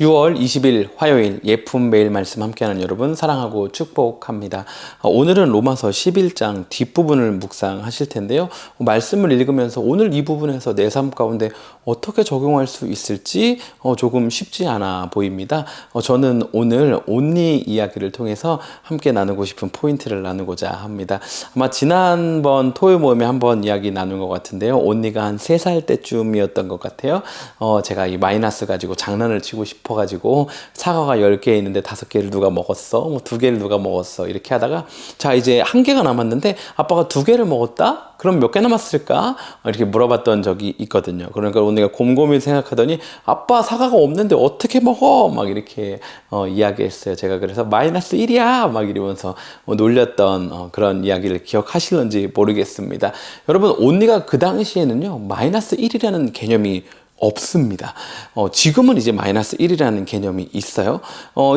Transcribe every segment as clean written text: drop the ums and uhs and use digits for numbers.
6월 20일 화요일 예품 매일 말씀 함께하는 여러분 사랑하고 축복합니다. 오늘은 로마서 11장 뒷부분을 묵상하실 텐데요. 말씀을 읽으면서 오늘 이 부분에서 내 삶 가운데 어떻게 적용할 수 있을지 조금 쉽지 않아 보입니다. 저는 오늘 온리 이야기를 통해서 함께 나누고 싶은 포인트를 나누고자 합니다. 아마 지난번 토요 모임에 한번 이야기 나눈 것 같은데요. 온리가 한 3살 때쯤이었던 것 같아요. 제가 이 마이너스 가지고 장난을 치고 싶어가지고 사과가 10개 있는데 5개를 누가 먹었어? 뭐 2개를 누가 먹었어? 이렇게 하다가 자 이제 1개가 남았는데 아빠가 2개를 먹었다? 그럼 몇 개 남았을까? 이렇게 물어봤던 적이 있거든요. 그러니까 오늘 내가 곰곰이 생각하더니 아빠 사과가 없는데 어떻게 먹어? 막 이렇게 이야기했어요. 제가 그래서 마이너스 1이야! 막 이러면서 놀렸던 그런 이야기를 기억하실런지 모르겠습니다. 여러분 온리가 그 당시에는요 마이너스 1이라는 개념이 없습니다. 지금은 이제 마이너스 1이라는 개념이 있어요.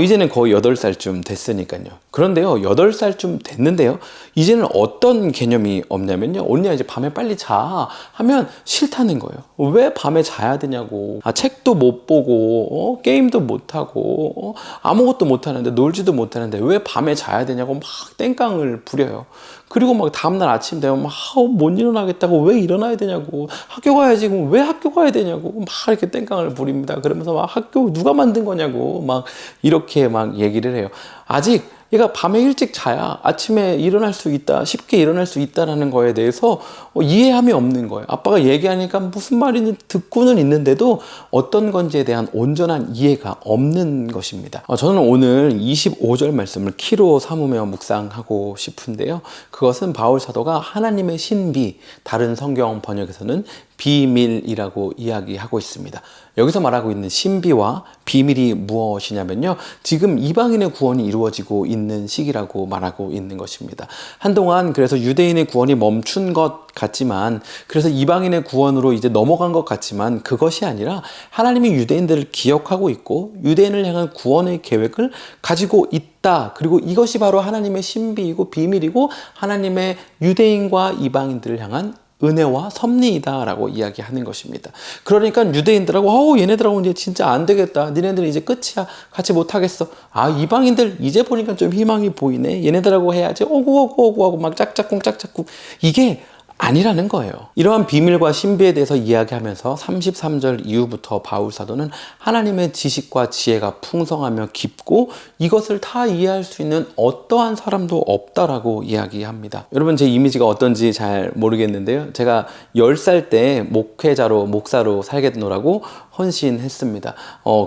이제는 거의 8살쯤 됐으니까요. 그런데요, 8살쯤 됐는데요, 이제는 어떤 개념이 없냐면요, 언니야 이제 밤에 빨리 자 하면 싫다는 거예요. 왜 밤에 자야 되냐고. 책도 못 보고, 게임도 못 하고, 아무것도 못 하는데, 놀지도 못 하는데, 왜 밤에 자야 되냐고 막 땡깡을 부려요. 그리고 막 다음날 아침 되면 막 못 일어나겠다고, 왜 일어나야 되냐고, 학교 가야지, 그럼 왜 학교 가야 되냐고 막 이렇게 땡깡을 부립니다. 그러면서 막 학교 누가 만든 거냐고 막 이렇게 막 얘기를 해요. 아직 얘가 밤에 일찍 자야 아침에 일어날 수 있다, 쉽게 일어날 수 있다라는 거에 대해서 이해함이 없는 거예요. 아빠가 얘기하니까 무슨 말인지 듣고는 있는데도 어떤 건지에 대한 온전한 이해가 없는 것입니다. 저는 오늘 25절 말씀을 키로 삼으며 묵상하고 싶은데요. 그것은 바울 사도가 하나님의 신비, 다른 성경 번역에서는 비밀이라고 이야기하고 있습니다. 여기서 말하고 있는 신비와 비밀이 무엇이냐면요, 지금 이방인의 구원이 이루어지고 있는 시기라고 말하고 있는 것입니다. 한동안 그래서 유대인의 구원이 멈춘 것 같지만, 그래서 이방인의 구원으로 이제 넘어간 것 같지만, 그것이 아니라 하나님이 유대인들을 기억하고 있고 유대인을 향한 구원의 계획을 가지고 있다. 그리고 이것이 바로 하나님의 신비이고 비밀이고 하나님의 유대인과 이방인들을 향한 은혜와 섭리이다라고 이야기하는 것입니다. 그러니까 유대인들하고 얘네들하고 이제 진짜 안 되겠다. 니네들은 이제 끝이야. 같이 못하겠어. 이방인들 이제 보니까 좀 희망이 보이네. 얘네들하고 해야지. 오구 하고 막 짝짝꿍 이게 아니라는 거예요. 이러한 비밀과 신비에 대해서 이야기하면서 33절 이후부터 바울 사도는 하나님의 지식과 지혜가 풍성하며 깊고 이것을 다 이해할 수 있는 어떠한 사람도 없다라고 이야기합니다. 여러분 제 이미지가 어떤지 잘 모르겠는데요. 제가 10살 때 목사로 살겠노라고 헌신했습니다.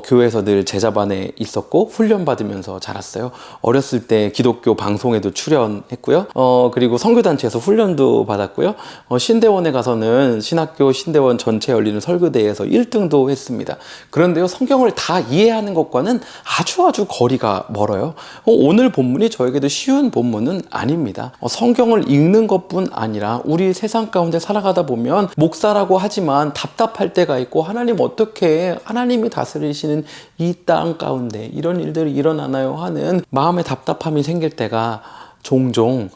교회에서 늘 제자반에 있었고 훈련받으면서 자랐어요. 어렸을 때 기독교 방송에도 출연했고요. 그리고 선교단체에서 훈련도 받았고요. 신대원에 가서는 신학교 신대원 전체 열리는 설교대회에서 1등도 했습니다. 그런데요, 성경을 다 이해하는 것과는 아주 거리가 멀어요. 오늘 본문이 저에게도 쉬운 본문은 아닙니다. 성경을 읽는 것뿐 아니라 우리 세상 가운데 살아가다 보면 목사라고 하지만 답답할 때가 있고, 하나님이 다스리시는 이 땅 가운데 이런 일들이 일어나나요 하는 마음의 답답함이 생길 때가 종종,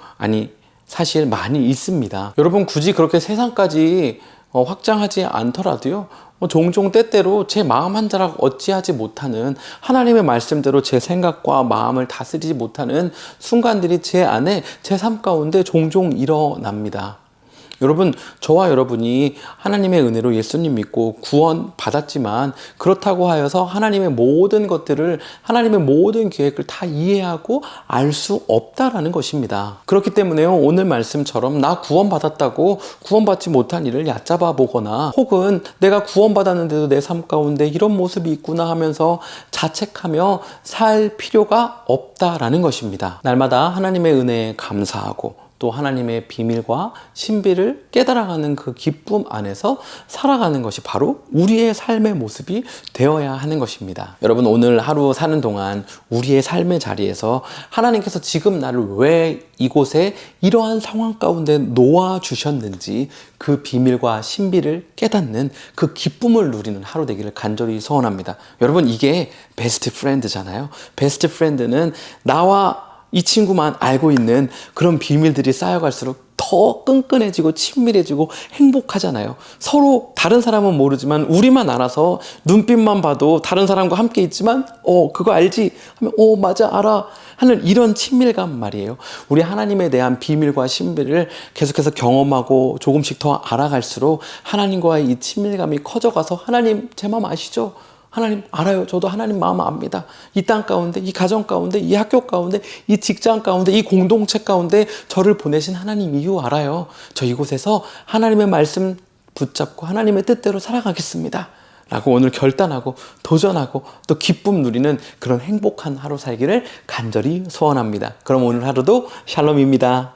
사실 많이 있습니다. 여러분 굳이 그렇게 세상까지 확장하지 않더라도요, 종종 때때로 제 마음 한 자락 어찌하지 못하는, 하나님의 말씀대로 제 생각과 마음을 다스리지 못하는 순간들이 제 안에, 제 삶 가운데 종종 일어납니다. 여러분, 저와 여러분이 하나님의 은혜로 예수님 믿고 구원 받았지만 그렇다고 하여서 하나님의 모든 것들을, 하나님의 모든 계획을 다 이해하고 알 수 없다라는 것입니다. 그렇기 때문에요, 오늘 말씀처럼 나 구원받았다고 구원받지 못한 일을 얕잡아 보거나, 혹은 내가 구원받았는데도 내 삶 가운데 이런 모습이 있구나 하면서 자책하며 살 필요가 없다라는 것입니다. 날마다 하나님의 은혜에 감사하고 또 하나님의 비밀과 신비를 깨달아가는 그 기쁨 안에서 살아가는 것이 바로 우리의 삶의 모습이 되어야 하는 것입니다. 여러분, 오늘 하루 사는 동안 우리의 삶의 자리에서 하나님께서 지금 나를 왜 이곳에 이러한 상황 가운데 놓아주셨는지 그 비밀과 신비를 깨닫는 그 기쁨을 누리는 하루 되기를 간절히 소원합니다. 여러분, 이게 베스트 프렌드잖아요. 베스트 프렌드는 나와 이 친구만 알고 있는 그런 비밀들이 쌓여갈수록 더 더 끈끈해지고 친밀해지고 행복하잖아요. 서로 다른 사람은 모르지만 우리만 알아서 눈빛만 봐도 다른 사람과 함께 있지만 그거 알지? 하면 맞아 알아 하는 이런 친밀감 말이에요. 우리 하나님에 대한 비밀과 신비를 계속해서 경험하고 조금씩 더 알아갈수록 하나님과의 이 친밀감이 커져가서 하나님 제 마음 아시죠? 하나님 알아요. 저도 하나님 마음 압니다. 이 땅 가운데, 이 가정 가운데, 이 학교 가운데, 이 직장 가운데, 이 공동체 가운데 저를 보내신 하나님 이유 알아요. 저 이곳에서 하나님의 말씀 붙잡고 하나님의 뜻대로 살아가겠습니다. 라고 오늘 결단하고 도전하고 또 기쁨 누리는 그런 행복한 하루 살기를 간절히 소원합니다. 그럼 오늘 하루도 샬롬입니다.